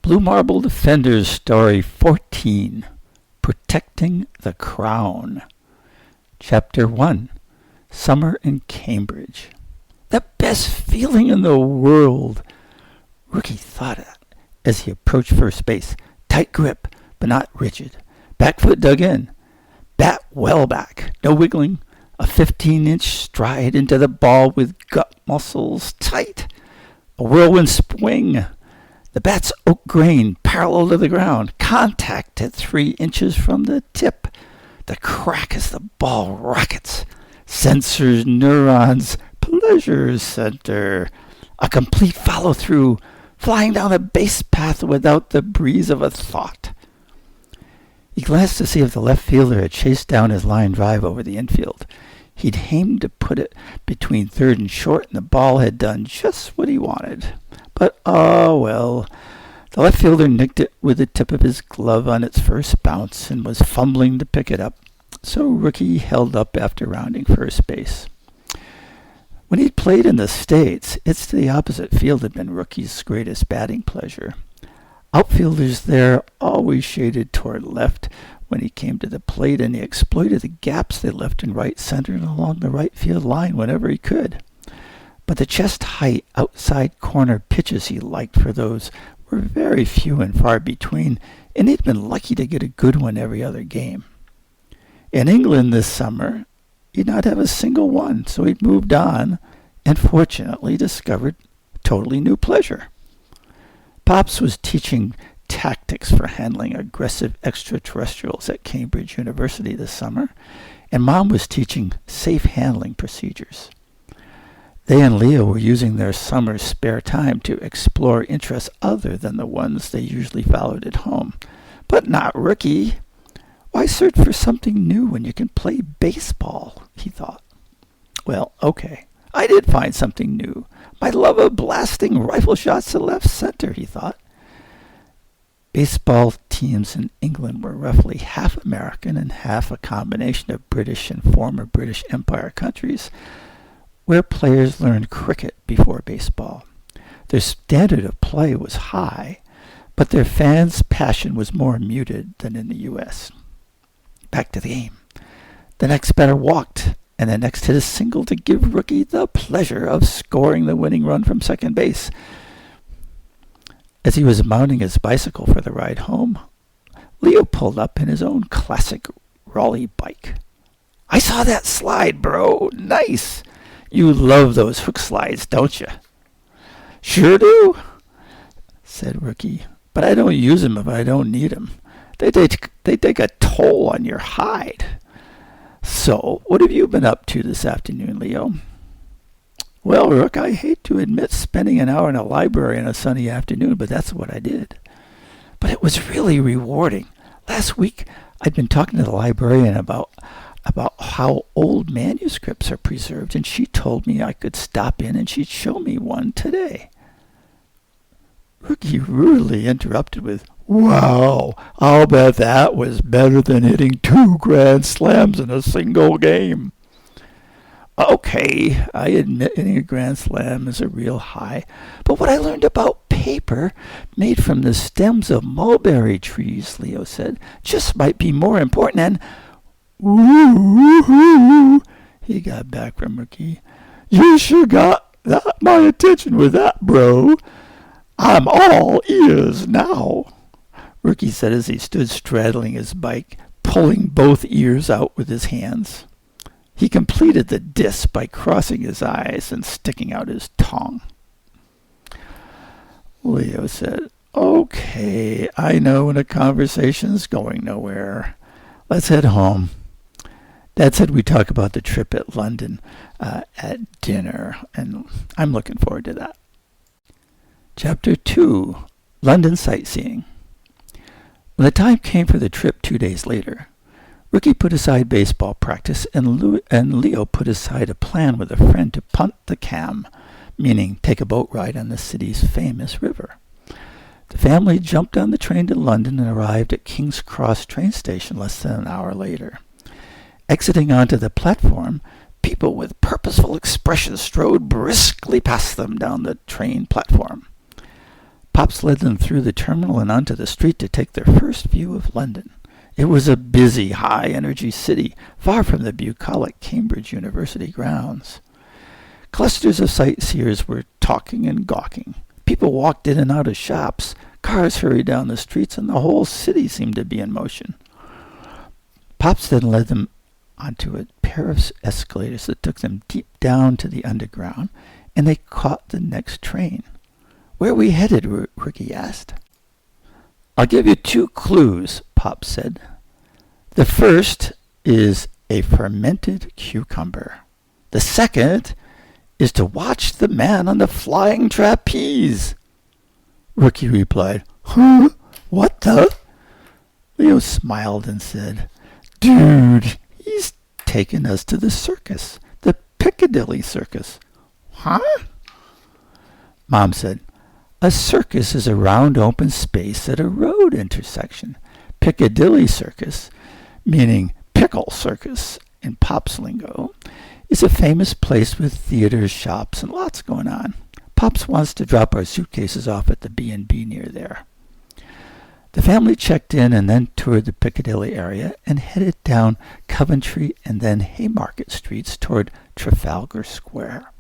Blue Marble Defenders, Story 14, Protecting the Crown. Chapter 1, Summer in Cambridge. The best feeling in the world, Rookie thought as he approached first base. Tight grip, but not rigid. Back foot dug in. Bat well back. No wiggling. A 15-inch stride into the ball with gut muscles tight. A whirlwind swing. The bat's oak grain parallel to the ground. Contact at 3 inches from the tip. The crack as the ball rockets. Sensors, neurons, pleasure center. A complete follow-through. Flying down the base path without the breeze of a thought. He glanced to see if the left fielder had chased down his line drive over the infield. He'd aimed to put it between third and short, and the ball had done just what he wanted. But, oh well, the left fielder nicked it with the tip of his glove on its first bounce and was fumbling to pick it up, so Rookie held up after rounding first base. When he'd played in the States, it's to the opposite field had been Rookie's greatest batting pleasure. Outfielders there always shaded toward left when he came to the plate, and he exploited the gaps they left in right center and along the right field line whenever he could. But the chest-height, outside corner pitches he liked for those were very few and far between, and he'd been lucky to get a good one every other game. In England this summer, he'd not have a single one, so he'd moved on and fortunately discovered a totally new pleasure. Pops was teaching tactics for handling aggressive extraterrestrials at Cambridge University this summer, and Mom was teaching safe handling procedures. They and Leo were using their summer's spare time to explore interests other than the ones they usually followed at home. But not Rookie. Why search for something new when you can play baseball, he thought. Well, okay, I did find something new. My love of blasting rifle shots to left center, he thought. Baseball teams in England were roughly half American and half a combination of British and former British Empire countries, where players learned cricket before baseball. Their standard of play was high, but their fans' passion was more muted than in the U.S. Back to the game. The next batter walked, and the next hit a single to give Rookie the pleasure of scoring the winning run from second base. As he was mounting his bicycle for the ride home, Leo pulled up in his own classic Raleigh bike. "I saw that slide, bro. Nice. You love those hook slides, don't you?" "Sure do," said Rookie, "but I don't use 'em if I don't need 'em. They take a toll on your hide. So, what have you been up to this afternoon, Leo?" "Well, Rook, I hate to admit spending an hour in a library on a sunny afternoon, but that's what I did. But it was really rewarding. Last week, I'd been talking to the librarian about how old manuscripts are preserved, and she told me I could stop in and she'd show me one today." Rookie rudely interrupted with, "Wow, I'll bet that was better than hitting 2 grand slams in a single game." "Okay, I admit hitting a grand slam is a real high, but what I learned about paper made from the stems of mulberry trees," Leo said, "just might be more important and—" "Woo-hoo-hoo," he got back from Rookie. "You sure got my attention with that, bro. I'm all ears now," Rookie said as he stood straddling his bike, pulling both ears out with his hands. He completed the disc by crossing his eyes and sticking out his tongue. Leo said, "Okay, I know when a conversation's going nowhere. Let's head home. Dad said we'd talk about the trip at London at dinner, and I'm looking forward to that." Chapter 2, London Sightseeing. When the time came for the trip 2 days later, Rookie put aside baseball practice, and Leo put aside a plan with a friend to punt the Cam, meaning take a boat ride on the city's famous river. The family jumped on the train to London and arrived at King's Cross train station less than an hour later. Exiting onto the platform, people with purposeful expressions strode briskly past them down the train platform. Pops led them through the terminal and onto the street to take their first view of London. It was a busy, high-energy city, far from the bucolic Cambridge University grounds. Clusters of sightseers were talking and gawking. People walked in and out of shops. Cars hurried down the streets, and the whole city seemed to be in motion. Pops then led them onto a pair of escalators that took them deep down to the underground, and they caught the next train. "Where are we headed?" Rookie asked. "I'll give you 2 clues," Pop said. "The first is a fermented cucumber. The second is to watch the man on the flying trapeze." Rookie replied, "Huh? What the?" Leo smiled and said, "Dude, he's taken us to the circus, the Piccadilly Circus." "Huh?" Mom said, "A circus is a round open space at a road intersection. Piccadilly Circus, meaning pickle circus in Pop's lingo, is a famous place with theaters, shops, and lots going on. Pops wants to drop our suitcases off at the B&B near there." The family checked in and then toured the Piccadilly area and headed down Coventry and then Haymarket Streets toward Trafalgar Square.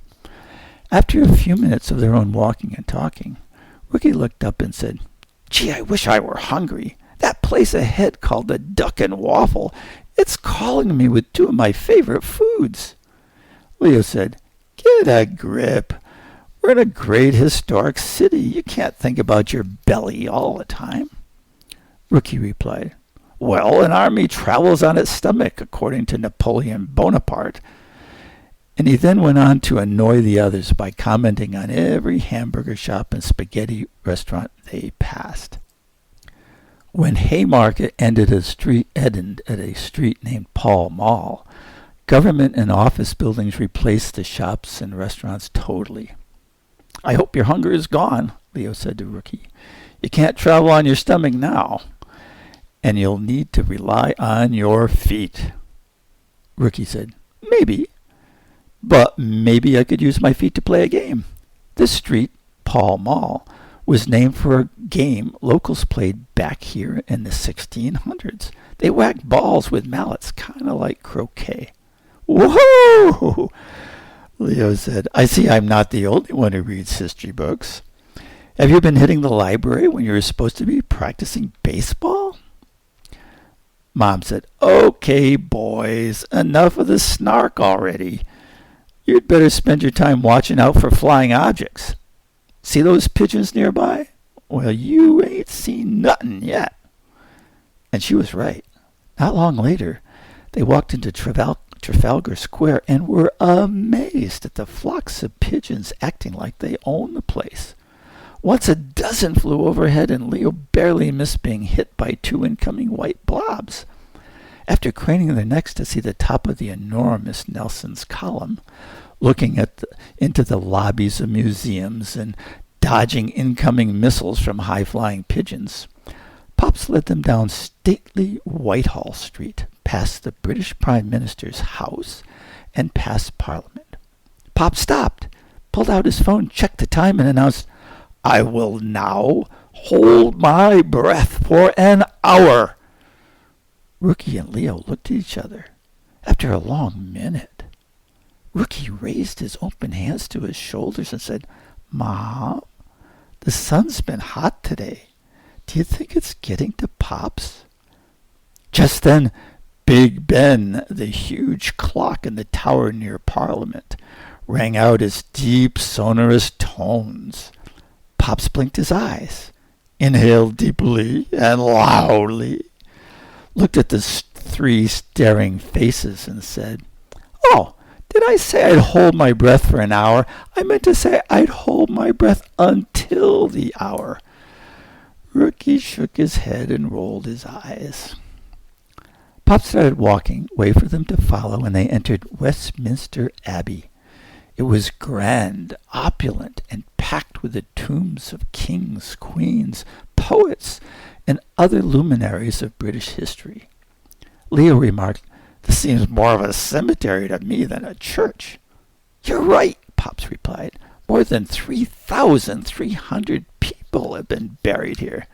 After a few minutes of their own walking and talking, Rookie looked up and said, "Gee, I wish I were hungry. That place ahead called the Duck and Waffle, it's calling me with 2 of my favorite foods." Leo said, "Get a grip. We're in a great historic city. You can't think about your belly all the time." Rookie replied, "Well, an army travels on its stomach, according to Napoleon Bonaparte." And he then went on to annoy the others by commenting on every hamburger shop and spaghetti restaurant they passed. When Haymarket ended at a street named Pall Mall, government and office buildings replaced the shops and restaurants totally. "I hope your hunger is gone," Leo said to Rookie. "You can't travel on your stomach now, and you'll need to rely on your feet." Rookie said, "Maybe. But maybe I could use my feet to play a game." This street, Pall Mall, was named for a game locals played back here in the 1600s. They whacked balls with mallets, kind of like croquet. "Whoa!" Leo said, "I see I'm not the only one who reads history books. Have you been hitting the library when you were supposed to be practicing baseball?" Mom said, "Okay, boys, enough of the snark already. You'd better spend your time watching out for flying objects. See those pigeons nearby? Well, you ain't seen nothing yet." And she was right. Not long later, they walked into Trafalgar Square and were amazed at the flocks of pigeons acting like they owned the place. Once a dozen flew overhead, and Leo barely missed being hit by 2 incoming white blobs. After craning their necks to see the top of the enormous Nelson's column, looking into the lobbies of museums and dodging incoming missiles from high-flying pigeons, Pops led them down stately Whitehall Street, past the British Prime Minister's house, and past Parliament. Pop stopped, pulled out his phone, checked the time, and announced, "I will now hold my breath for an hour." Rookie and Leo looked at each other. After a long minute, Rookie raised his open hands to his shoulders and said, "Mom, the sun's been hot today. Do you think it's getting to Pops?" Just then, Big Ben, the huge clock in the tower near Parliament, rang out its deep, sonorous tones. Pops blinked his eyes, inhaled deeply and loudly, looked at the 3 staring faces and said, "Oh, did I say I'd hold my breath for an hour? I meant to say I'd hold my breath until the hour." Rookie shook his head and rolled his eyes. Pop started walking, waited for them to follow, and they entered Westminster Abbey. It was grand, opulent, and packed with the tombs of kings, queens, poets, and other luminaries of British history. Leo remarked, "This seems more of a cemetery to me than a church." "You're right," Pops replied. "More than 3,300 people people have been buried here."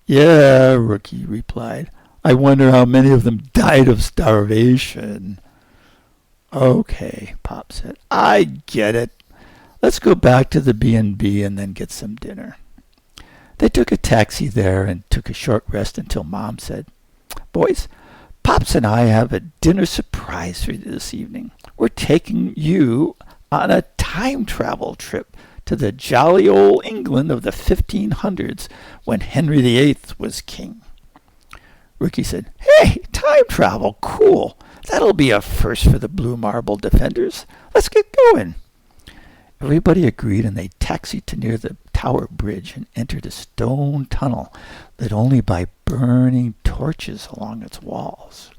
"Yeah," Rookie replied. "I wonder how many of them died of starvation." "Okay," Pop said. "I get it. Let's go back to the B&B and then get some dinner." They took a taxi there and took a short rest until Mom said, "Boys, Pops and I have a dinner surprise for you this evening. We're taking you on a time travel trip to the jolly old England of the 1500s when Henry VIII was king." Rookie said, "Hey, time travel, cool. That'll be a first for the Blue Marble Defenders. Let's get going." Everybody agreed, and they taxied to near the Tower Bridge and entered a stone tunnel lit only by burning torches along its walls.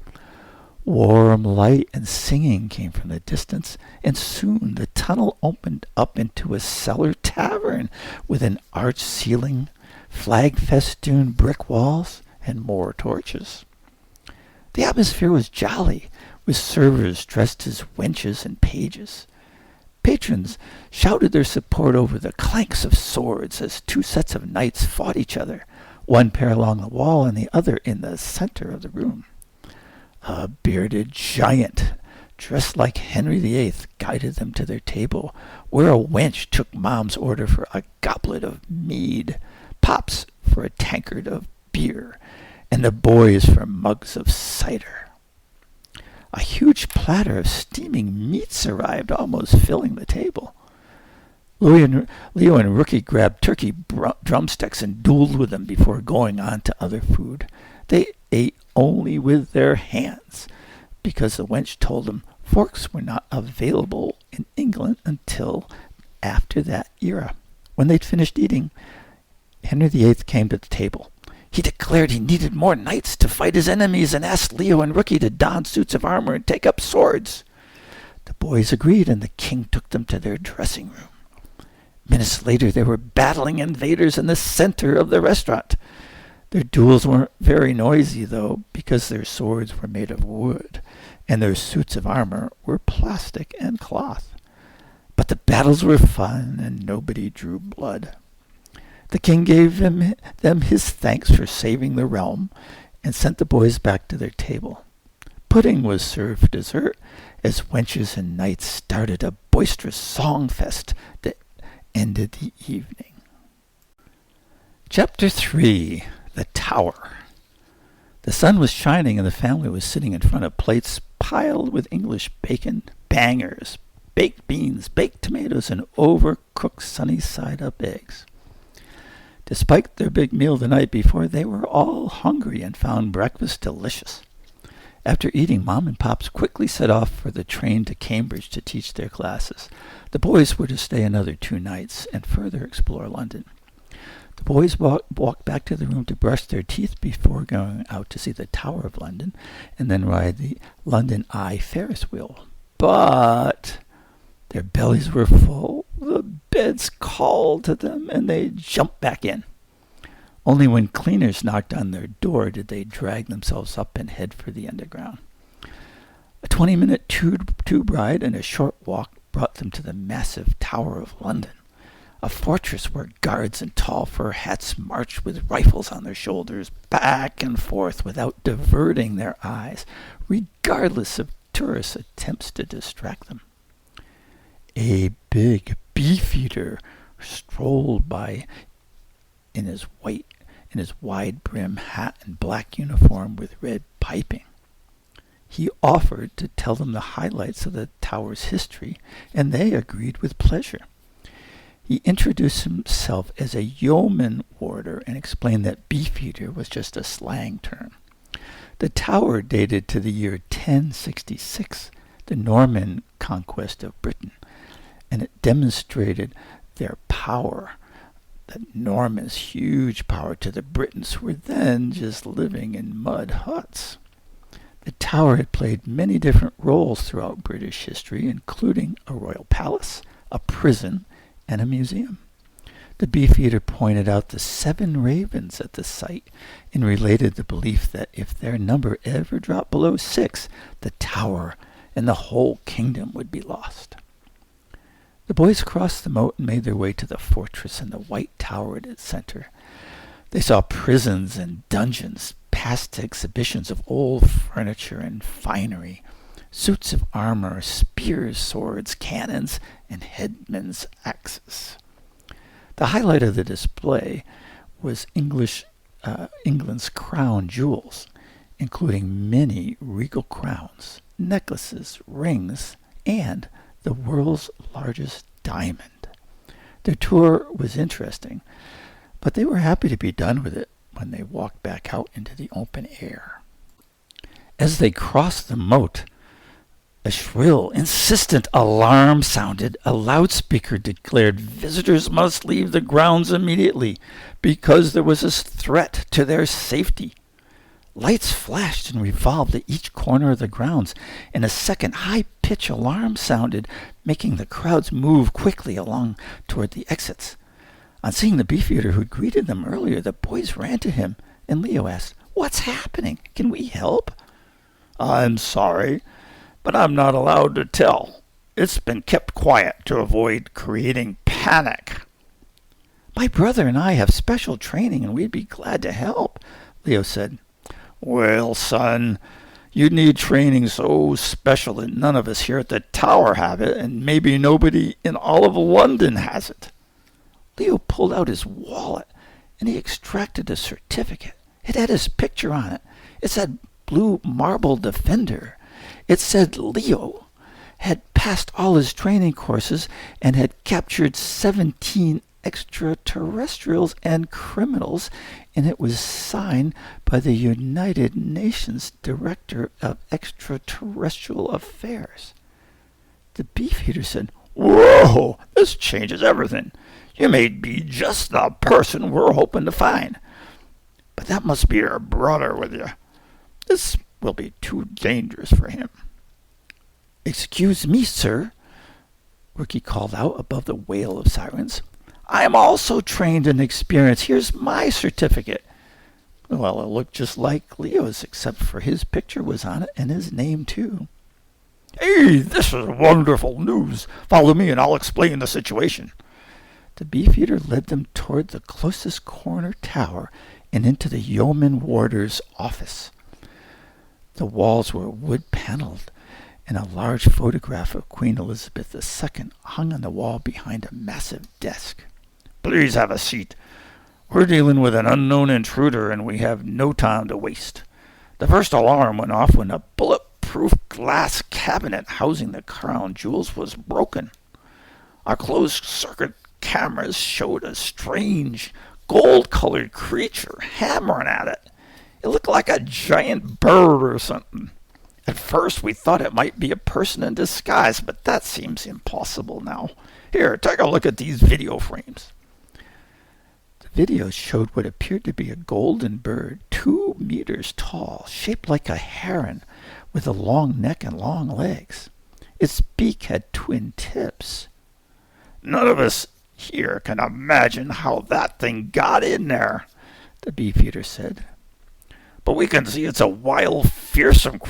Warm light and singing came from the distance, and soon the tunnel opened up into a cellar tavern with an arched ceiling, flag-festooned brick walls, and more torches. The atmosphere was jolly, with servers dressed as wenches and pages. Patrons shouted their support over the clanks of swords as two sets of knights fought each other, one pair along the wall and the other in the center of the room. A bearded giant, dressed like Henry VIII, guided them to their table, where a wench took Mom's order for a goblet of mead, Pops for a tankard of beer, and the boys for mugs of cider. A huge platter of steaming meats arrived, almost filling the table. Leo and Rookie grabbed turkey drumsticks and dueled with them before going on to other food. They ate only with their hands, because the wench told them forks were not available in England until after that era. When they'd finished eating, Henry VIII came to the table. He declared he needed more knights to fight his enemies and asked Leo and Rookie to don suits of armor and take up swords. The boys agreed, and the king took them to their dressing room. Minutes later, they were battling invaders in the center of the restaurant. Their duels weren't very noisy, though, because their swords were made of wood, and their suits of armor were plastic and cloth. But the battles were fun, and nobody drew blood. The king gave them his thanks for saving the realm and sent the boys back to their table. Pudding was served for dessert as wenches and knights started a boisterous song fest that ended the evening. Chapter 3. The Tower. The sun was shining and the family was sitting in front of plates piled with English bacon, bangers, baked beans, baked tomatoes, and overcooked sunny-side-up eggs. Despite their big meal the night before, they were all hungry and found breakfast delicious. After eating, Mom and Pops quickly set off for the train to Cambridge to teach their classes. The boys were to stay another 2 nights and further explore London. The boys walked back to the room to brush their teeth before going out to see the Tower of London and then ride the London Eye Ferris wheel. But their bellies were full, the beds called to them, and they jumped back in. Only when cleaners knocked on their door did they drag themselves up and head for the underground. A 20-minute tube ride and a short walk brought them to the massive Tower of London, a fortress where guards in tall fur hats marched with rifles on their shoulders back and forth without diverting their eyes, regardless of tourists' attempts to distract them. A big Beefeater strolled by in his wide-brim hat and black uniform with red piping. He offered to tell them the highlights of the tower's history, and they agreed with pleasure. He introduced himself as a yeoman warder and explained that Beefeater was just a slang term. The tower dated to the year 1066, the Norman conquest of Britain, and it demonstrated their power, the Normans' huge power to the Britons who were then just living in mud huts. The tower had played many different roles throughout British history, including a royal palace, a prison, and a museum. The Beefeater pointed out the 7 ravens at the site and related the belief that if their number ever dropped below 6, the tower and the whole kingdom would be lost. The boys crossed the moat and made their way to the fortress and the white tower at its center. They saw prisons and dungeons, past exhibitions of old furniture and finery, suits of armor, spears, swords, cannons, and headsmen's axes. The highlight of the display was England's crown jewels, including many regal crowns, necklaces, rings, and the world's largest diamond. Their tour was interesting, but they were happy to be done with it when they walked back out into the open air. As they crossed the moat, a shrill, insistent alarm sounded. A loudspeaker declared visitors must leave the grounds immediately because there was a threat to their safety. Lights flashed and revolved at each corner of the grounds. In a second, high-pitched alarm sounded, making the crowds move quickly along toward the exits. On seeing the Beefeater who'd greeted them earlier, the boys ran to him, and Leo asked, "What's happening? Can we help?" "I'm sorry, but I'm not allowed to tell. It's been kept quiet to avoid creating panic." "My brother and I have special training, and we'd be glad to help," Leo said. "Well, son, you need training so special that none of us here at the tower have it, and maybe nobody in all of London has it." Leo pulled out his wallet, and he extracted a certificate. It had his picture on it. It said Blue Marble Defender. It said Leo had passed all his training courses and had captured 17 extraterrestrials and criminals, and it was signed by the United Nations Director of Extraterrestrial Affairs. The Beefeater said, "Whoa, this changes everything. You may be just the person we're hoping to find. But that must be your brother with you. This will be too dangerous for him." "Excuse me, sir," Rookie called out above the wail of sirens. "I am also trained and experienced. Here's my certificate." Well, it looked just like Leo's, except for his picture was on it and his name, too. "Hey, this is wonderful news. Follow me and I'll explain the situation." The Beefeater led them toward the closest corner tower and into the yeoman warder's office. The walls were wood-paneled, and a large photograph of Queen Elizabeth II hung on the wall behind a massive desk. "Please have a seat. We're dealing with an unknown intruder, and we have no time to waste. The first alarm went off when a bulletproof glass cabinet housing the crown jewels was broken. Our closed-circuit cameras showed a strange, gold-colored creature hammering at it. It looked like a giant bird or something. At first, we thought it might be a person in disguise, but that seems impossible now. Here, take a look at these video frames." The videos showed what appeared to be a golden bird, 2 meters tall, shaped like a heron, with a long neck and long legs. Its beak had twin tips. "None of us here can imagine how that thing got in there," the Beefeater said. "But we can see it's a wild, fearsome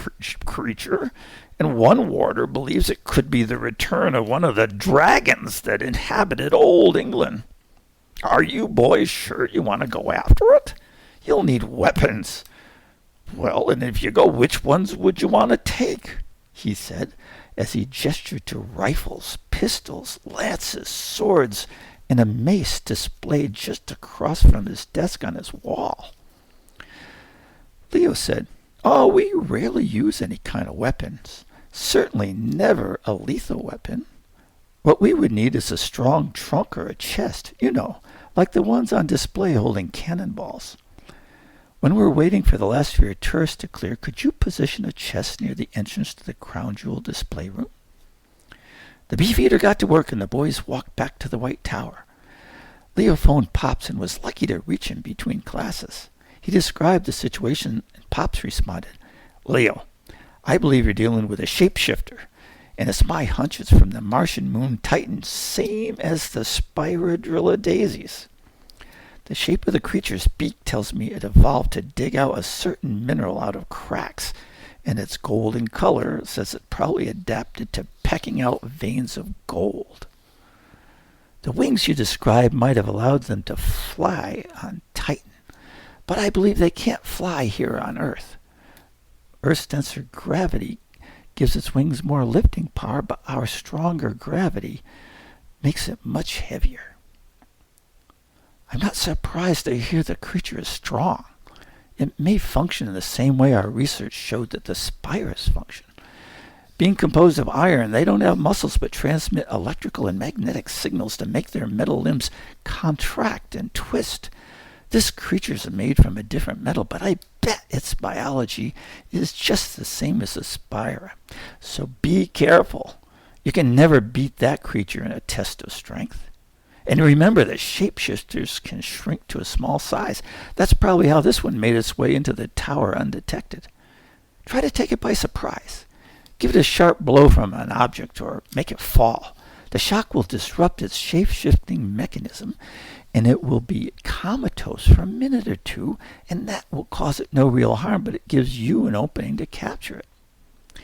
creature, and one warder believes it could be the return of one of the dragons that inhabited Old England. Are you boys sure you want to go after it? You'll need weapons." "Well, and if you go, which ones would you want to take?" he said, as he gestured to rifles, pistols, lances, swords, and a mace displayed just across from his desk on his wall. Leo said, "Oh, we rarely use any kind of weapons. Certainly never a lethal weapon. What we would need is a strong trunk or a chest, like the ones on display holding cannonballs. When we're waiting for the last few tourists to clear, could you position a chest near the entrance to the crown jewel display room?" The Beefeater got to work, and the boys walked back to the White Tower. Leo phoned Pops and was lucky to reach him between classes. He described the situation, and Pops responded, "Leo, I believe you're dealing with a shapeshifter, and it's my hunch it's from the Martian moon Titan, same as the Spira daisies. The shape of the creature's beak tells me it evolved to dig out a certain mineral out of cracks, and its golden color says it probably adapted to pecking out veins of gold." The wings you described might have allowed them to fly on Titan, but I believe they can't fly here on Earth. Earth's denser gravity gives its wings more lifting power, but our stronger gravity makes it much heavier. I'm not surprised to hear the creature is strong. It may function in the same way our research showed that the Spiras function. Being composed of iron, they don't have muscles but transmit electrical and magnetic signals to make their metal limbs contract and twist. This creature's made from a different metal, but I bet its biology is just the same as the Spira. So be careful. You can never beat that creature in a test of strength. And remember that shapeshifters can shrink to a small size. That's probably how this one made its way into the tower undetected. Try to take it by surprise. Give it a sharp blow from an object or make it fall. The shock will disrupt its shape-shifting mechanism, and it will be comatose for a minute or two, and that will cause it no real harm, but it gives you an opening to capture it.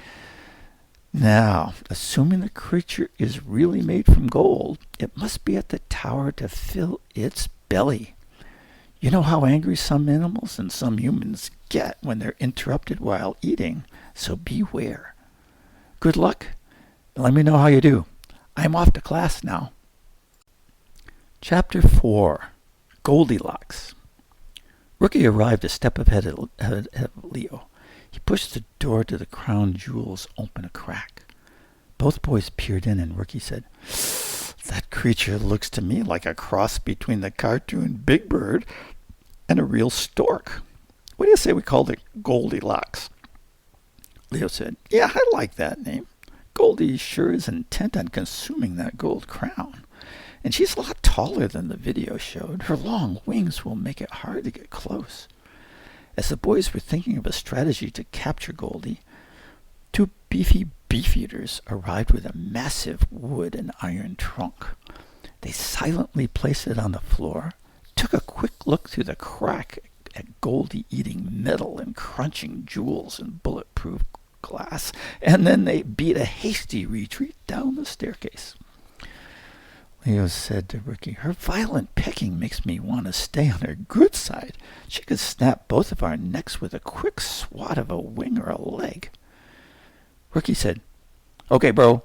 Now, assuming the creature is really made from gold, it must be at the tower to fill its belly. You know how angry some animals and some humans get when they're interrupted while eating, so beware. Good luck, and let me know how you do. I'm off to class now. Chapter 4, Goldilocks. Rookie arrived a step ahead of Leo. He pushed the door to the crown jewels open a crack. Both boys peered in, and Rookie said, "That creature looks to me like a cross between the cartoon Big Bird and a real stork. What do you say we call it Goldilocks?" Leo said, "Yeah, I like that name. Goldie sure is intent on consuming that gold crown. And she's a lot taller than the video showed. Her long wings will make it hard to get close." As the boys were thinking of a strategy to capture Goldie, two beefy Beefeaters arrived with a massive wood and iron trunk. They silently placed it on the floor, took a quick look through the crack at Goldie eating metal and crunching jewels and bulletproof glass, and then they beat a hasty retreat down the staircase. Leo said to Rookie, "Her violent pecking makes me want to stay on her good side. She could snap both of our necks with a quick swat of a wing or a leg." Rookie said, "Okay, bro,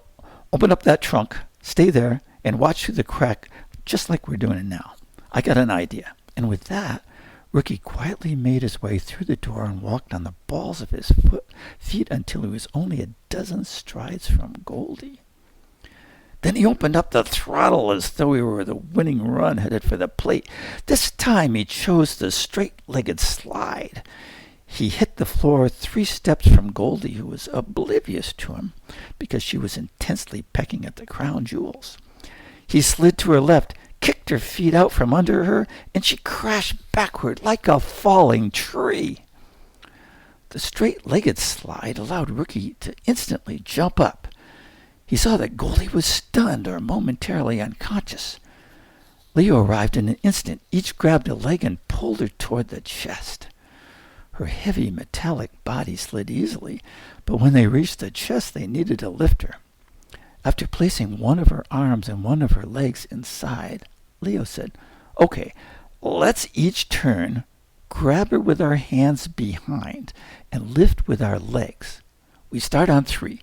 open up that trunk, stay there, and watch through the crack just like we're doing it now. I got an idea." And with that, Rookie quietly made his way through the door and walked on the balls of his feet until he was only a dozen strides from Goldie. Then he opened up the throttle as though he were the winning run headed for the plate. This time he chose the straight-legged slide. He hit the floor 3 steps from Goldie, who was oblivious to him because she was intensely pecking at the crown jewels. He slid to her left, kicked her feet out from under her, and she crashed backward like a falling tree. The straight-legged slide allowed Rookie to instantly jump up. He saw that Goldie was stunned or momentarily unconscious. Leo arrived in an instant. Each grabbed a leg and pulled her toward the chest. Her heavy metallic body slid easily, but when they reached the chest, they needed to lift her. After placing one of her arms and one of her legs inside, Leo said, "Okay, let's each turn, grab her with our hands behind, and lift with our legs. We start on 3.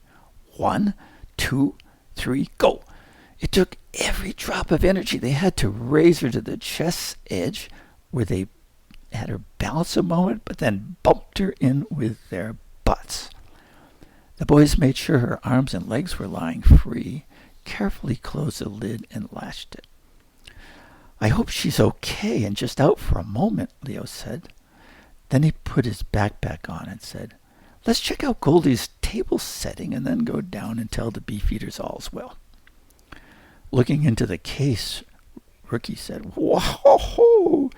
1, 2, 3, go." It took every drop of energy they had to raise her to the chest's edge, where they had her balance a moment, but then bumped her in with their butts. The boys made sure her arms and legs were lying free, carefully closed the lid, and latched it. "I hope she's okay and just out for a moment," Leo said. Then he put his backpack on and said, "Let's check out Goldie's table setting and then go down and tell the Beefeaters all's well." Looking into the case, Rookie said, "Whoa!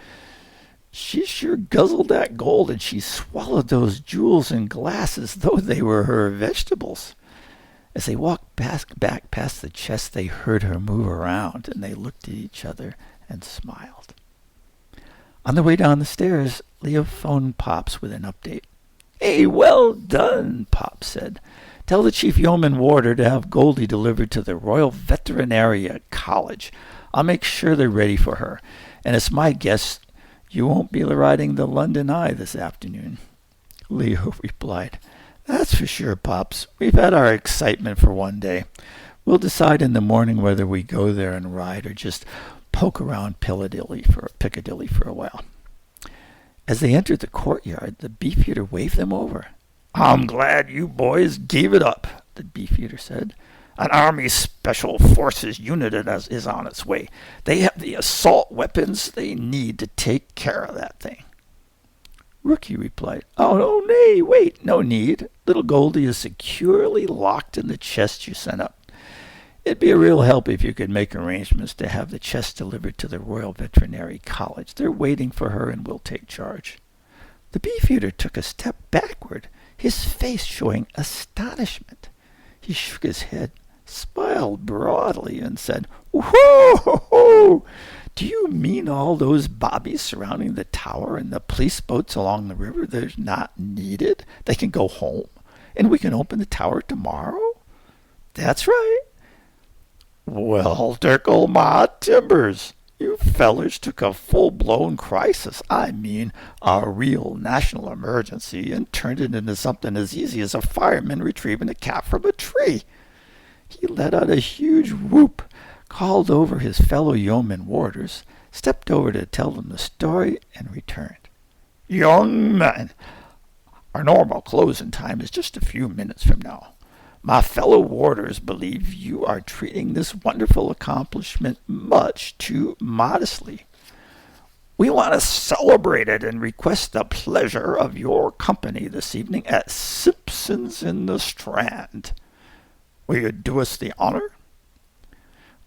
She sure guzzled that gold, and she swallowed those jewels and glass as though they were her vegetables." As they walked back past the chest, they heard her move around, and they looked at each other and smiled. On the way down the stairs, Leo phoned Pops with an update. "Hey, well done," Pops said. "Tell the Chief Yeoman Warder to have Goldie delivered to the Royal Veterinary College. I'll make sure they're ready for her. And it's my guess you won't be riding the London Eye this afternoon." Leo replied, "That's for sure, Pops. We've had our excitement for one day. We'll decide in the morning whether we go there and ride or just poke around Piccadilly for a while." As they entered the courtyard, the Beefeater waved them over. "I'm glad you boys gave it up," the Beefeater said. "An Army Special Forces unit is on its way. They have the assault weapons they need to take care of that thing." Rookie replied, "Oh, no, nay, wait, no need. Little Goldie is securely locked in the chest you sent up. It'd be a real help if you could make arrangements to have the chest delivered to the Royal Veterinary College. They're waiting for her and we'll take charge." The Beefeater took a step backward, his face showing astonishment. He shook his head, smiled broadly, and said, "Whoa! Do you mean all those bobbies surrounding the tower and the police boats along the river? They're not needed. They can go home, and we can open the tower tomorrow?" "That's right." "Well, tickle my timbers. You fellers took a full-blown crisis, I mean a real national emergency, and turned it into something as easy as a fireman retrieving a cat from a tree." He let out a huge whoop, called over his fellow yeoman warders, stepped over to tell them the story, and returned. "Young men, our normal closing time is just a few minutes from now. My fellow warders believe you are treating this wonderful accomplishment much too modestly. We want to celebrate it and request the pleasure of your company this evening at Simpson's in the Strand. Will you do us the honor?"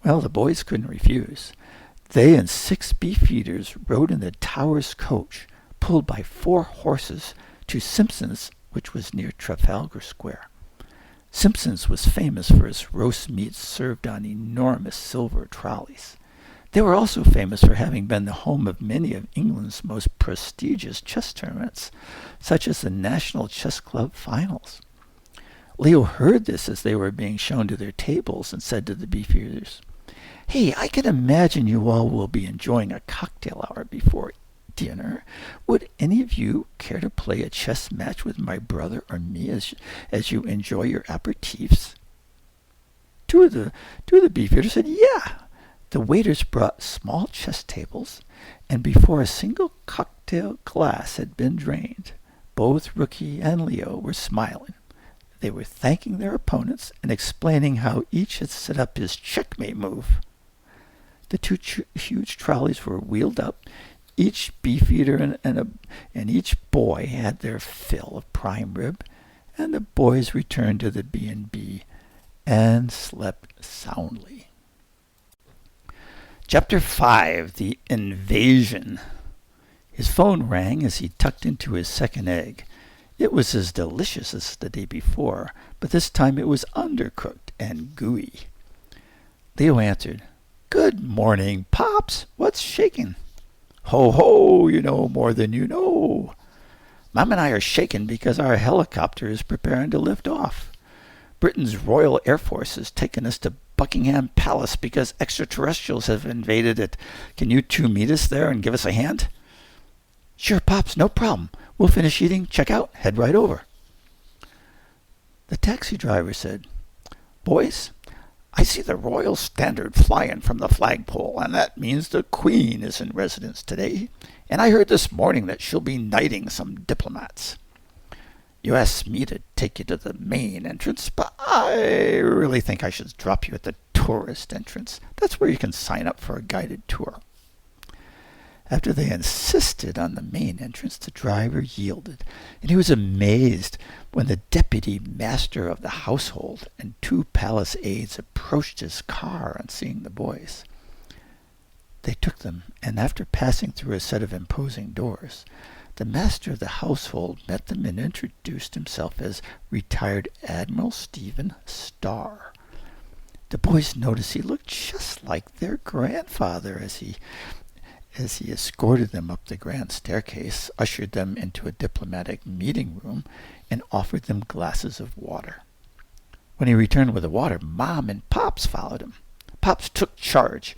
Well, the boys couldn't refuse. They and 6 Beefeaters rode in the tower's coach, pulled by 4 horses, to Simpson's, which was near Trafalgar Square. Simpson's was famous for its roast meats served on enormous silver trolleys. They were also famous for having been the home of many of England's most prestigious chess tournaments, such as the National Chess Club Finals. Leo heard this as they were being shown to their tables and said to the Beefeaters, "Hey, I can imagine you all will be enjoying a cocktail hour before dinner. Would any of you care to play a chess match with my brother or me as you enjoy your aperitifs?" Two of the Beefeaters said, "Yeah." The waiters brought small chess tables, and before a single cocktail glass had been drained, both Rookie and Leo were smiling. They were thanking their opponents and explaining how each had set up his checkmate move. The 2 huge trolleys were wheeled up. Each Beefeater and each boy had their fill of prime rib, and the boys returned to the B&B and slept soundly. Chapter 5, The Invasion. His phone rang as he tucked into his second egg. It was as delicious as the day before, but this time it was undercooked and gooey. Leo answered, "Good morning, Pops. What's shaking?" "Ho, ho, you know more than you know. Mom and I are shaken because our helicopter is preparing to lift off. Britain's Royal Air Force has taken us to Buckingham Palace because extraterrestrials have invaded it. Can you 2 meet us there and give us a hand?" "Sure, Pops, no problem. We'll finish eating, check out, head right over." The taxi driver said, "Boys, I see the Royal Standard flying from the flagpole, and that means the Queen is in residence today. And I heard this morning that she'll be knighting some diplomats. You asked me to take you to the main entrance, but I really think I should drop you at the tourist entrance. That's where you can sign up for a guided tour." After they insisted on the main entrance, the driver yielded, and he was amazed when the deputy master of the household and 2 palace aides approached his car on seeing the boys. They took them, and after passing through a set of imposing doors, the master of the household met them and introduced himself as retired Admiral Stephen Starr. The boys noticed he looked just like their grandfather as he escorted them up the grand staircase, ushered them into a diplomatic meeting room, and offered them glasses of water. When he returned with the water, Mom and Pops followed him. Pops took charge.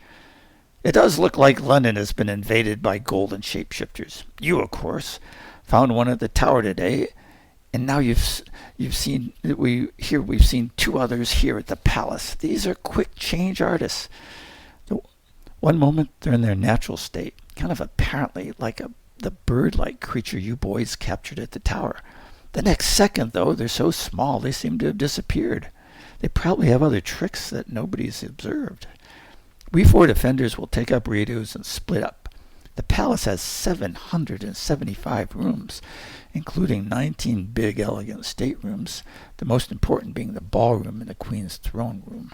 It does look like London has been invaded by golden shapeshifters. You, of course, found one at the tower today, and now we've seen 2 others here at the palace. These are quick change artists. One moment they're in their natural state, kind of apparently like the bird-like creature you boys captured at the tower. The next second, though, they're so small they seem to have disappeared. They probably have other tricks that nobody's observed. We 4 defenders will take up radios and split up. The palace has 775 rooms, including 19 big, elegant staterooms, the most important being the ballroom and the Queen's throne room.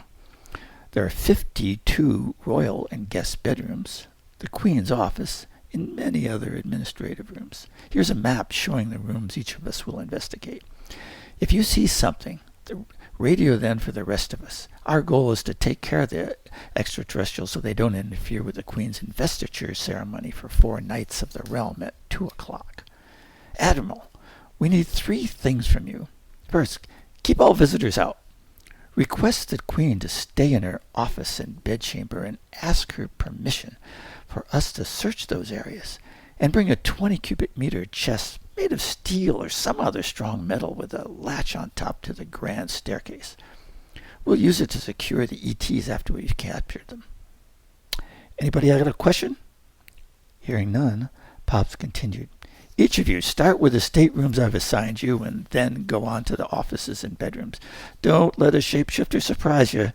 There are 52 royal and guest bedrooms, the Queen's office, and many other administrative rooms. Here's a map showing the rooms each of us will investigate. If you see something, radio then for the rest of us. Our goal is to take care of the extraterrestrials so they don't interfere with the Queen's investiture ceremony for 4 knights of the realm at 2 o'clock. Admiral, we need 3 things from you. First, keep all visitors out. Request the Queen to stay in her office and bedchamber and ask her permission for us to search those areas, and bring a 20 cubic meter chest made of steel or some other strong metal with a latch on top to the grand staircase. We'll use it to secure the ETs after we've captured them. Anybody got a question? Hearing none, Pops continued. Each of you start with the staterooms I've assigned you and then go on to the offices and bedrooms. Don't let a shapeshifter surprise you.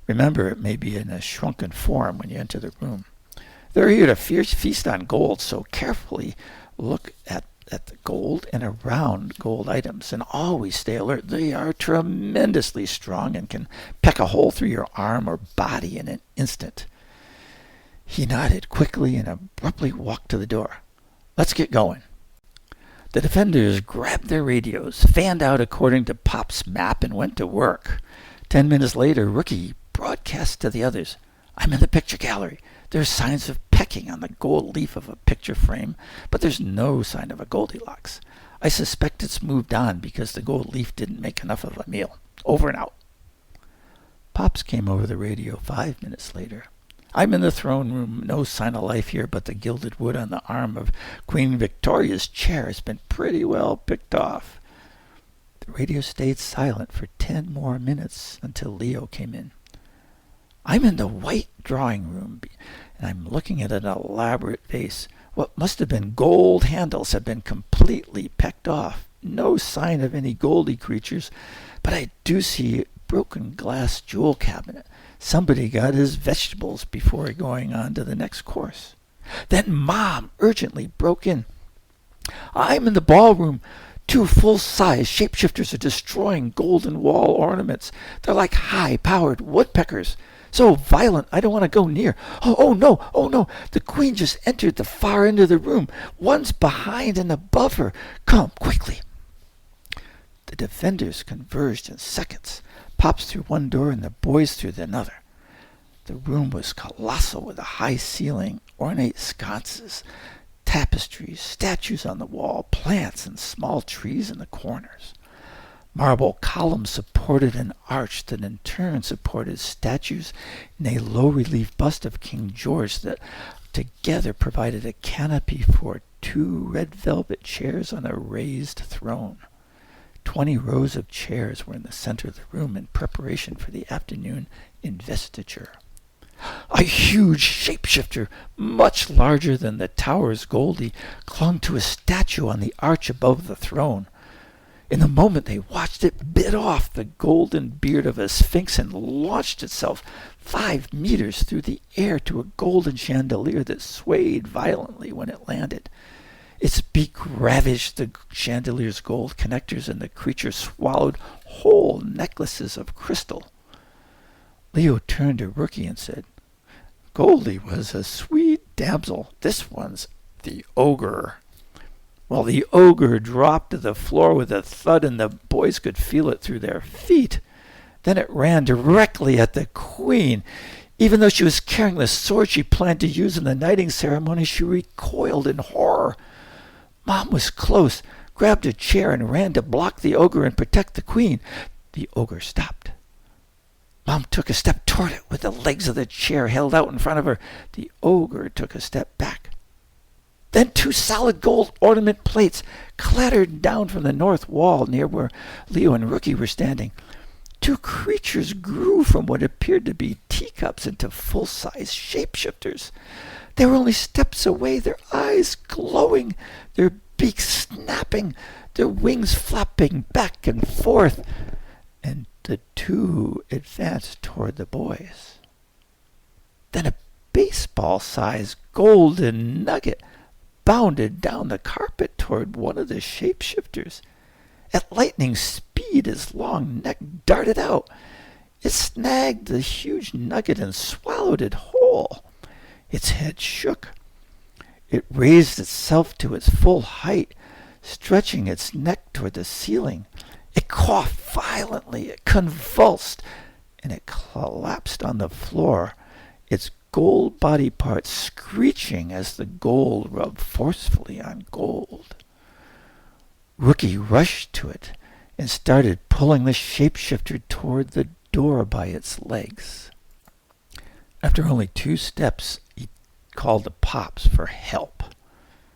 Remember, it may be in a shrunken form when you enter the room. They're here to feast on gold, so carefully look at the gold and around gold items, and always stay alert. They are tremendously strong and can peck a hole through your arm or body in an instant. He nodded quickly and abruptly walked to the door. Let's get going. The defenders grabbed their radios, fanned out according to Pop's map, and went to work. 10 minutes later, Rookie broadcast to the others. I'm in the picture gallery. There's signs of pecking on the gold leaf of a picture frame, but there's no sign of a Goldilocks. I suspect it's moved on because the gold leaf didn't make enough of a meal. Over and out. Pops came over the radio 5 minutes later. I'm in the throne room. No sign of life here, but the gilded wood on the arm of Queen Victoria's chair has been pretty well picked off. The radio stayed silent for 10 more minutes until Leo came in. I'm in the white drawing room, and I'm looking at an elaborate vase. What must have been gold handles have been completely pecked off. No sign of any goldy creatures, but I do see a broken glass jewel cabinet. Somebody got his vegetables before going on to the next course. Then Mom urgently broke in. I'm in the ballroom. 2 full-size shapeshifters are destroying golden wall ornaments. They're like high-powered woodpeckers. So violent, I don't want to go near. Oh no. The Queen just entered the far end of the room. One's behind and above her. Come, quickly. The defenders converged in seconds. Pops through one door and the boys through another. The room was colossal with a high ceiling, ornate sconces, tapestries, statues on the wall, plants and small trees in the corners. Marble columns supported an arch that in turn supported statues and a low-relief bust of King George that together provided a canopy for 2 red velvet chairs on a raised throne. 20 rows of chairs were in the center of the room in preparation for the afternoon investiture. A huge shapeshifter, much larger than the tower's Goldie, clung to a statue on the arch above the throne. In the moment they watched, it bit off the golden beard of a sphinx and launched itself 5 meters through the air to a golden chandelier that swayed violently when it landed. Its beak ravaged the chandelier's gold connectors, and the creature swallowed whole necklaces of crystal. Leo turned to Rookie and said, Goldie was a sweet damsel. This one's the ogre. Well, the ogre dropped to the floor with a thud, and the boys could feel it through their feet. Then it ran directly at the Queen. Even though she was carrying the sword she planned to use in the knighting ceremony, she recoiled in horror. Mom was close, grabbed a chair, and ran to block the ogre and protect the Queen. The ogre stopped. Mom took a step toward it with the legs of the chair held out in front of her. The ogre took a step back. Then 2 solid gold ornament plates clattered down from the north wall near where Leo and Rookie were standing. 2 creatures grew from what appeared to be teacups into full-size shapeshifters. They were only steps away, their eyes glowing, their beaks snapping, their wings flapping back and forth, and the 2 advanced toward the boys. Then a baseball-sized golden nugget bounded down the carpet toward one of the shapeshifters. At lightning speed, its long neck darted out. It snagged the huge nugget and swallowed it whole. Its head shook. It raised itself to its full height, stretching its neck toward the ceiling. It coughed violently, it convulsed, and it collapsed on the floor, its gold body parts screeching as the gold rubbed forcefully on gold. Rookie rushed to it and started pulling the shapeshifter toward the door by its legs. After only 2 steps, he called to Pops for help.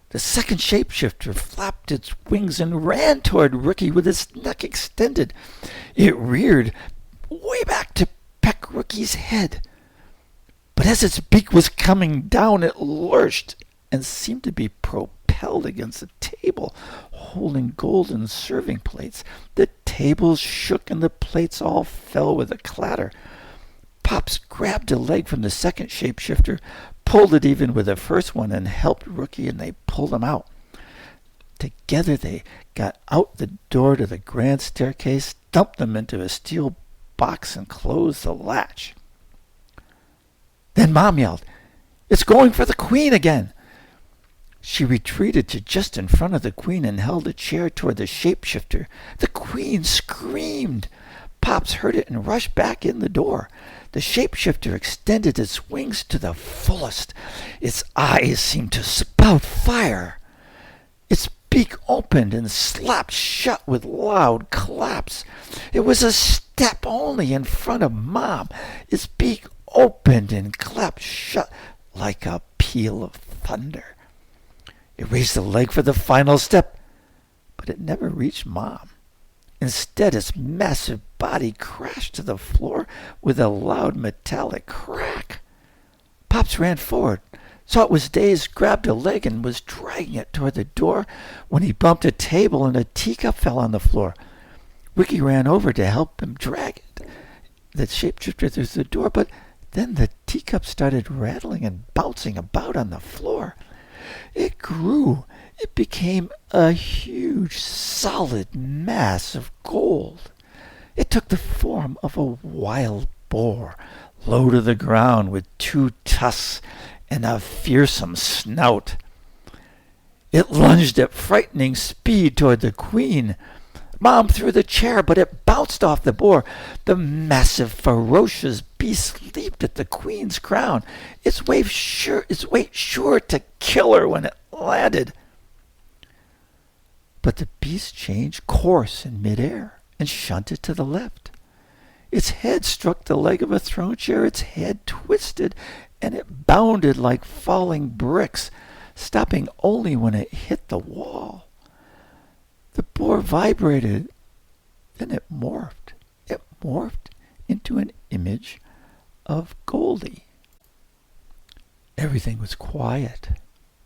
The second shapeshifter flapped its wings and ran toward Rookie with its neck extended. It reared way back to peck Rookie's head. But as its beak was coming down, it lurched and seemed to be propelled against the table, holding golden serving plates. The table shook and the plates all fell with a clatter. Pops grabbed a leg from the second shapeshifter, pulled it even with the first one, and helped Rookie, and they pulled him out. Together they got out the door to the grand staircase, dumped them into a steel box, and closed the latch. Then Mom yelled, "It's going for the Queen again!" She retreated to just in front of the Queen and held a chair toward the shapeshifter. The Queen screamed. Pops heard it and rushed back in the door. The shapeshifter extended its wings to the fullest. Its eyes seemed to spout fire. Its beak opened and slapped shut with loud claps. It was a step only in front of Mom. Its beak opened and clapped shut like a peal of thunder. It raised a leg for the final step, but it never reached Mom. Instead, its massive body crashed to the floor with a loud metallic crack. Pops ran forward, saw it was dazed, grabbed a leg, and was dragging it toward the door when he bumped a table and a teacup fell on the floor. Ricky ran over to help him drag it, the shapeshifter, through the door, but then the teacup started rattling and bouncing about on the floor. It grew. It became a huge, solid mass of gold. It took the form of a wild boar, low to the ground with 2 tusks and a fearsome snout. It lunged at frightening speed toward the Queen. Mom threw the chair, but it bounced off the boar. The massive, ferocious beast leaped at the Queen's crown, its weight sure to kill her when it landed. But the beast changed course in midair and shunted to the left. Its head struck the leg of a throne chair, its head twisted, and it bounded like falling bricks, stopping only when it hit the wall. The boar vibrated, then it morphed. It morphed into an image of Goldie. Everything was quiet.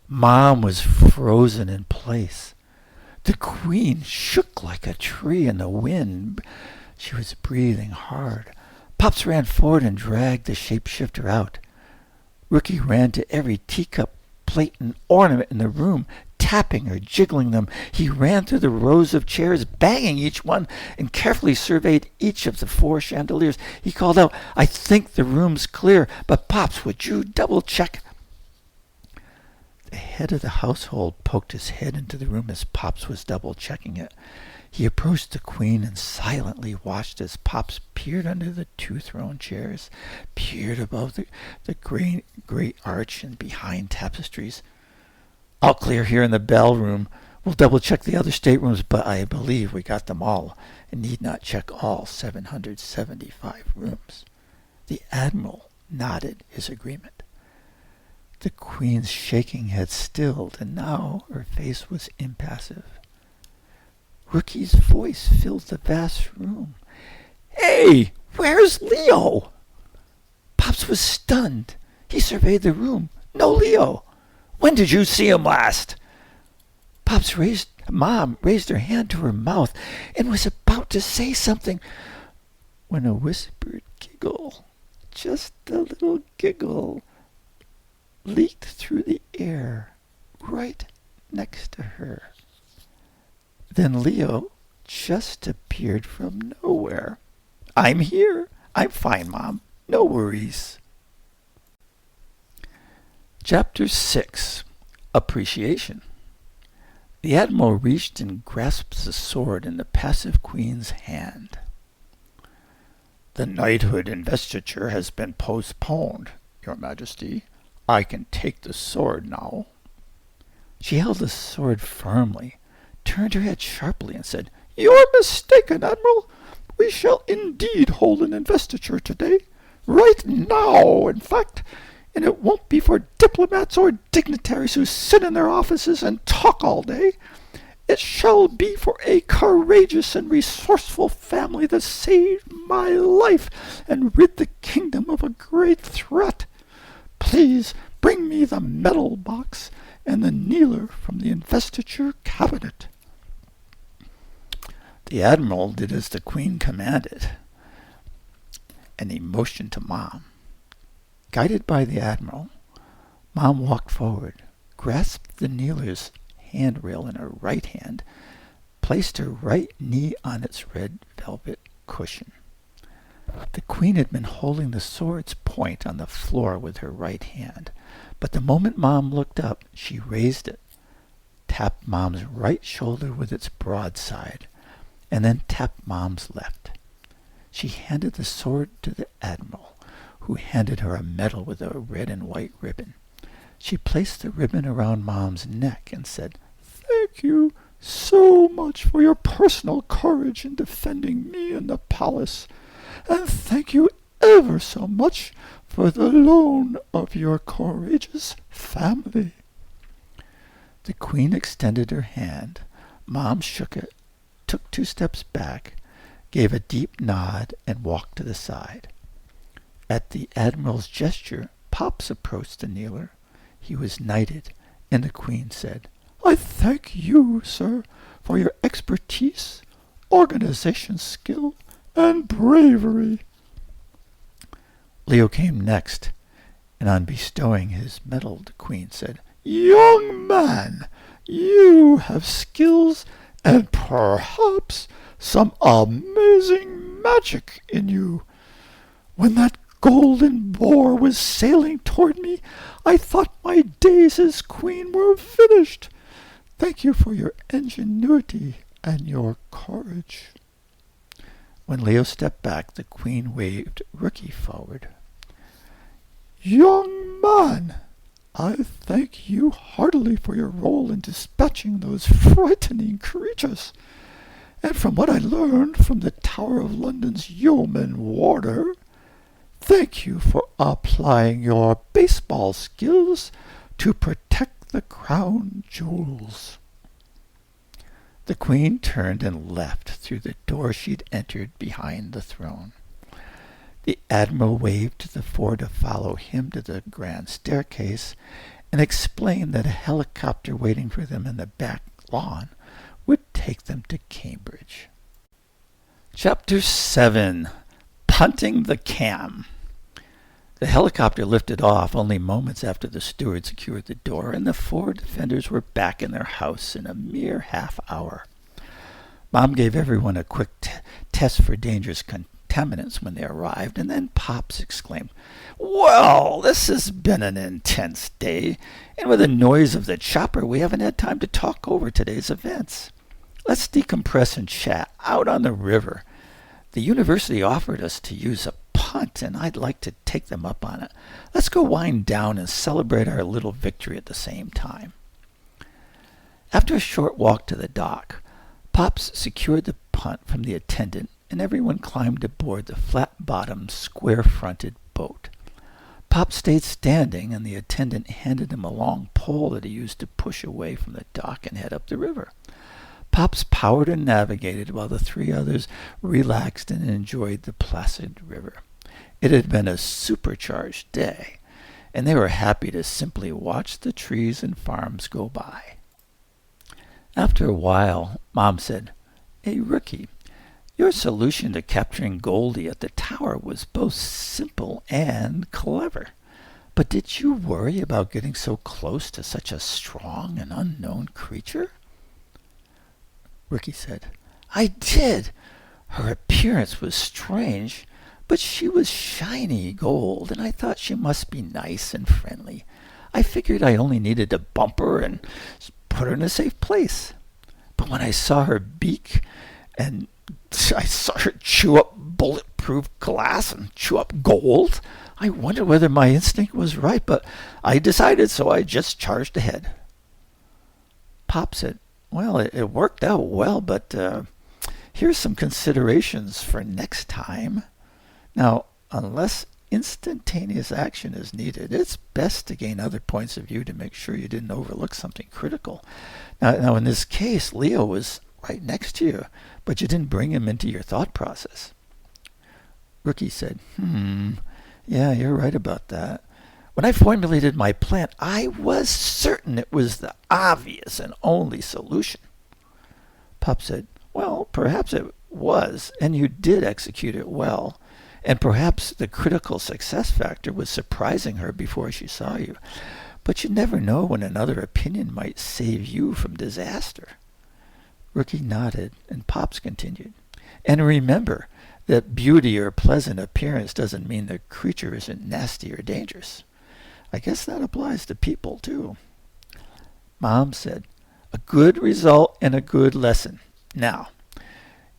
Mom was frozen in place. The Queen shook like a tree in the wind. She was breathing hard. Pops ran forward and dragged the shapeshifter out. Rookie ran to every teacup, plate, and ornament in the room, tapping or jiggling them. He ran through the rows of chairs, banging each one, and carefully surveyed each of the 4 chandeliers. He called out, "I think the room's clear, but Pops, would you double-check?" The head of the household poked his head into the room as Pops was double-checking it. He approached the Queen and silently watched as Pops peered under the 2 throne chairs, peered above the great arch and behind tapestries. "All clear here in the bell room. We'll double-check the other staterooms, but I believe we got them all and need not check all 775 rooms." The Admiral nodded his agreement. The Queen's shaking had stilled, and now her face was impassive. Rookie's voice filled the vast room. "Hey, where's Leo?" Pops was stunned. He surveyed the room. No Leo. "When did you see him last?" Mom raised her hand to her mouth and was about to say something when a whispered giggle, just a little giggle, leaked through the air right next to her. Then Leo just appeared from nowhere. "I'm here. I'm fine, Mom. No worries." Chapter 6. Appreciation. The Admiral reached and grasped the sword in the passive Queen's hand. "The knighthood investiture has been postponed, Your Majesty. I can take the sword now." She held the sword firmly, turned her head sharply, and said, "You're mistaken, Admiral. We shall indeed hold an investiture today. Right now, in fact. And it won't be for diplomats or dignitaries who sit in their offices and talk all day. It shall be for a courageous and resourceful family that saved my life and rid the kingdom of a great threat. Please bring me the medal box and the kneeler from the investiture cabinet." The Admiral did as the Queen commanded, and he motioned to Mom. Guided by the Admiral, Mom walked forward, grasped the kneeler's handrail in her right hand, placed her right knee on its red velvet cushion. The Queen had been holding the sword's point on the floor with her right hand, but the moment Mom looked up, she raised it, tapped Mom's right shoulder with its broadside, and then tapped Mom's left. She handed the sword to the Admiral, who handed her a medal with a red and white ribbon. She placed the ribbon around Mom's neck and said, "Thank you so much for your personal courage in defending me and the palace, and thank you ever so much for the loan of your courageous family." The Queen extended her hand. Mom shook it, took 2 steps back, gave a deep nod, and walked to the side. At the Admiral's gesture, Pops approached the kneeler. He was knighted, and the Queen said, "I thank you, sir, for your expertise, organization skill, and bravery." Leo came next, and on bestowing his medal, the Queen said, "Young man, you have skills and perhaps some amazing magic in you. When that golden boar was sailing toward me, I thought my days as Queen were finished. Thank you for your ingenuity and your courage." When Leo stepped back, the Queen waved Rookie forward. "Young man, I thank you heartily for your role in dispatching those frightening creatures. And from what I learned from the Tower of London's yeoman warder, thank you for applying your baseball skills to protect the crown jewels." The Queen turned and left through the door she'd entered behind the throne. The Admiral waved to the 4 to follow him to the grand staircase and explained that a helicopter waiting for them in the back lawn would take them to Cambridge. Chapter 7. Punting the Cam. The helicopter lifted off only moments after the steward secured the door, and the 4 defenders were back in their house in a mere half hour. Mom gave everyone a quick test for dangerous contaminants when they arrived, and then Pops exclaimed, "Well, this has been an intense day, and with the noise of the chopper, we haven't had time to talk over today's events. Let's decompress and chat out on the river. The university offered us to use a punt, and I'd like to take them up on it. Let's go wind down and celebrate our little victory at the same time." After a short walk to the dock, Pops secured the punt from the attendant and everyone climbed aboard the flat-bottomed, square-fronted boat. Pop stayed standing, and the attendant handed him a long pole that he used to push away from the dock and head up the river. Pops powered and navigated while the three others relaxed and enjoyed the placid river. It had been a supercharged day, and they were happy to simply watch the trees and farms go by. After a while, Mom said, "Hey, Rookie, your solution to capturing Goldie at the tower was both simple and clever. But did you worry about getting so close to such a strong and unknown creature?" Rookie said, "I did. Her appearance was strange, but she was shiny gold, and I thought she must be nice and friendly. I figured I only needed to bump her and put her in a safe place. But when I saw her beak and I saw her chew up bulletproof glass and chew up gold, I wondered whether my instinct was right, but I decided, so I just charged ahead." Pop said, "Well, it worked out well, but here's some considerations for next time. Now, unless instantaneous action is needed, it's best to gain other points of view to make sure you didn't overlook something critical. Now, in this case, Leo was right next to you, but you didn't bring him into your thought process." Rookie said, "Yeah, you're right about that. When I formulated my plan, I was certain it was the obvious and only solution." Pop said, "Well, perhaps it was, and you did execute it well. And perhaps the critical success factor was surprising her before she saw you. But you never know when another opinion might save you from disaster." Rookie nodded, and Pops continued, "And remember that beauty or pleasant appearance doesn't mean the creature isn't nasty or dangerous. I guess that applies to people, too." Mom said, "A good result and a good lesson. Now,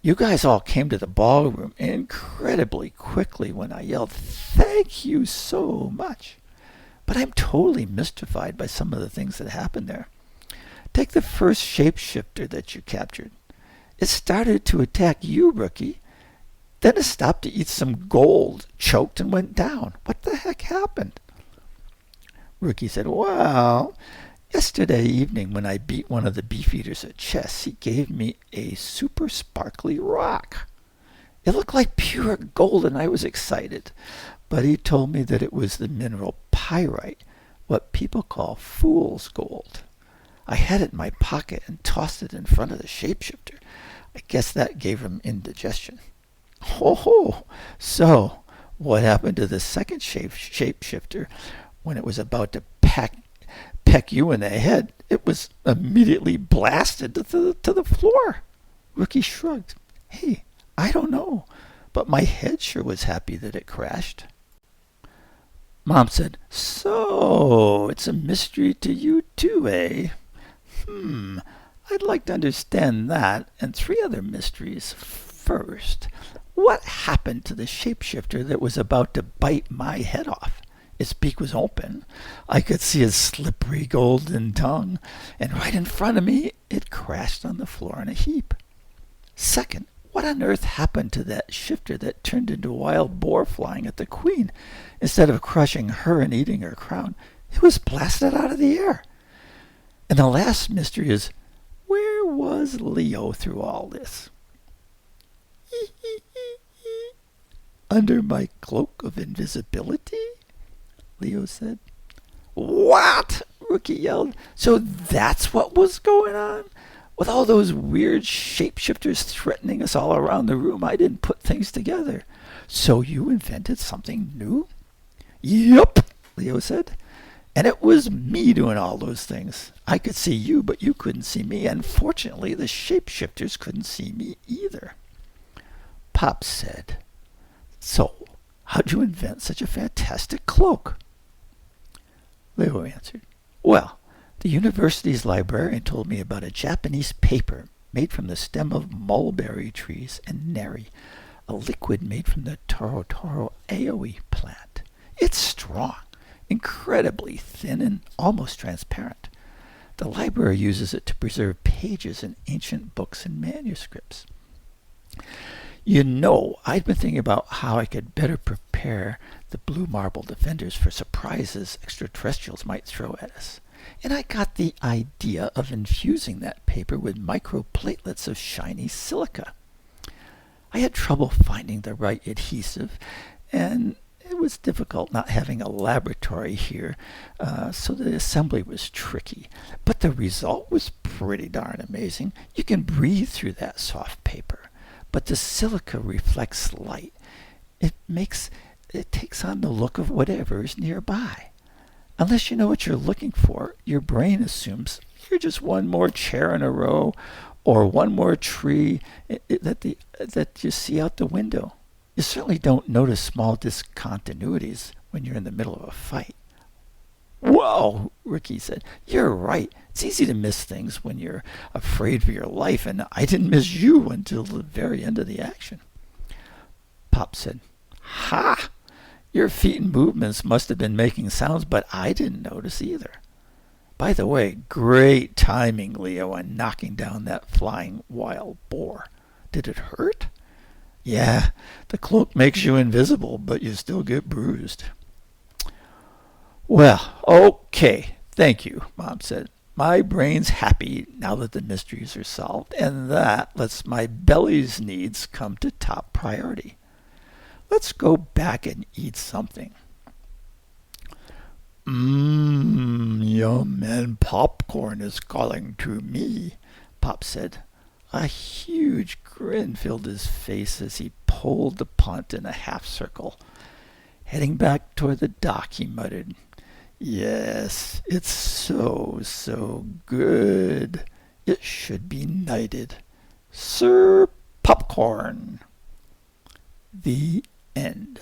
you guys all came to the ballroom incredibly quickly when I yelled, 'Thank you so much.' But I'm totally mystified by some of the things that happened there. Take the first shapeshifter that you captured. It started to attack you, Rookie. Then it stopped to eat some gold, choked, and went down. What the heck happened?" Rookie said, "Well, yesterday evening when I beat one of the Beefeaters at chess, he gave me a super sparkly rock. It looked like pure gold, and I was excited. But he told me that it was the mineral pyrite, what people call fool's gold. I had it in my pocket and tossed it in front of the shapeshifter. I guess that gave him indigestion." "Oh, so what happened to the second shapeshifter when it was about to peck you in the head? It was immediately blasted to the floor." Rookie shrugged. "Hey, I don't know, but my head sure was happy that it crashed." Mom said, "So it's a mystery to you too, eh? I'd like to understand that and three other mysteries. First, what happened to the shapeshifter that was about to bite my head off? Its beak was open. I could see its slippery golden tongue, and right in front of me, it crashed on the floor in a heap. Second, what on earth happened to that shifter that turned into a wild boar flying at the queen? Instead of crushing her and eating her crown, it was blasted out of the air. And the last mystery is, where was Leo through all this?" "Under my cloak of invisibility," Leo said. "What?" Rookie yelled. "So that's what was going on? With all those weird shapeshifters threatening us all around the room, I didn't put things together. So you invented something new?" "Yup," Leo said. "And it was me doing all those things. I could see you, but you couldn't see me, and fortunately the shapeshifters couldn't see me either." Pop said, "So, how'd you invent such a fantastic cloak?" Leo answered, "Well, the university's librarian told me about a Japanese paper made from the stem of mulberry trees and neri, a liquid made from the toro aoi plant. It's strong, incredibly thin, and almost transparent. The library uses it to preserve pages in ancient books and manuscripts. You know, I'd been thinking about how I could better prepare the blue marble defenders for surprises extraterrestrials might throw at us. And I got the idea of infusing that paper with microplatelets of shiny silica. I had trouble finding the right adhesive, and it was difficult not having a laboratory here, so the assembly was tricky. But the result was pretty darn amazing. You can breathe through that soft paper, but the silica reflects light. It takes on the look of whatever is nearby. Unless you know what you're looking for, your brain assumes you're just one more chair in a row or one more tree that you see out the window. You certainly don't notice small discontinuities when you're in the middle of a fight. Whoa, Ricky said. You're right. It's easy to miss things when you're afraid for your life, and I didn't miss you until the very end of the action. Pop said, Ha! Your feet and movements must have been making sounds, but I didn't notice either. By the way, great timing, Leo, in knocking down that flying wild boar. Did it hurt? Yeah, the cloak makes you invisible, but you still get bruised. Well, okay, thank you, Mom said. My brain's happy now that the mysteries are solved, and that lets my belly's needs come to top priority. Let's go back and eat something. Yum, and popcorn is calling to me, Pop said. A huge grin filled his face as he pulled the punt in a half circle. Heading back toward the dock, he muttered, Yes, it's so good. It should be knighted. Sir Popcorn. The end.